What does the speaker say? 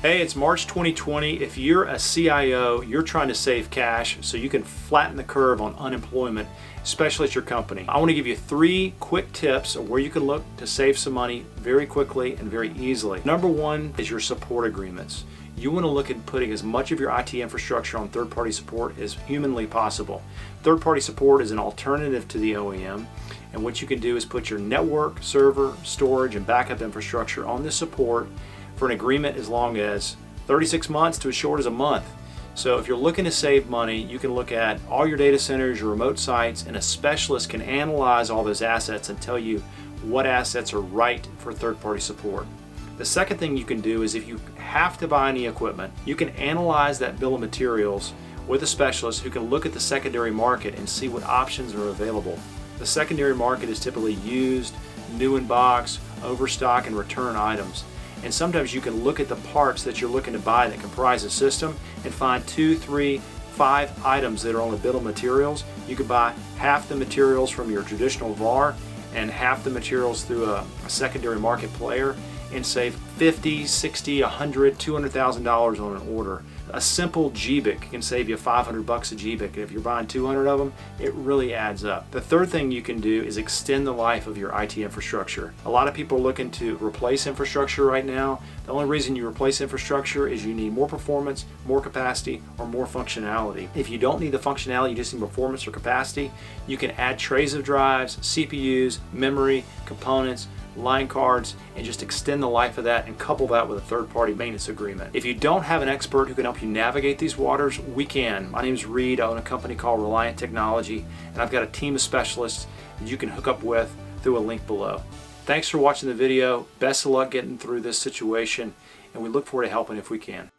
Hey, it's March 2020. If you're a CIO, you're trying to save cash so you can flatten the curve on unemployment, especially at your company. I want to give you 3 quick tips of where you can look to save some money very quickly and very easily. Number 1 is your support agreements. You want to look at putting as much of your IT infrastructure on third-party support as humanly possible. Third-party support is an alternative to the OEM, and what you can do is put your network, server, storage, and backup infrastructure on this support for an agreement as long as 36 months to as short as a month. So if you're looking to save money, you can look at all your data centers, your remote sites, and a specialist can analyze all those assets and tell you what assets are right for third-party support. The second thing you can do is if you have to buy any equipment, you can analyze that bill of materials with a specialist who can look at the secondary market and see what options are available. The secondary market is typically used, new in box, overstock, and return items. And sometimes you can look at the parts that you're looking to buy that comprise a system and find 2, 3, 5 items that are on the bill of materials. You could buy half the materials from your traditional VAR and half the materials through a secondary market player and save $50, $60, $100, $200,000 on an order. A simple GBIC can save you $500 a GBIC. If you're buying 200 of them, it really adds up. The third thing you can do is extend the life of your IT infrastructure. A lot of people are looking to replace infrastructure right now. The only reason you replace infrastructure is you need more performance, more capacity, or more functionality. If you don't need the functionality, you just need performance or capacity, you can add trays of drives, CPUs, memory, components, line cards, and just extend the life of that and couple that with a third-party maintenance agreement. If you don't have an expert who can help you navigate these waters, we can. My name is Reed. I own a company called Reliant Technology, and I've got a team of specialists that you can hook up with through a link below. Thanks for watching the video. Best of luck getting through this situation, and we look forward to helping if we can.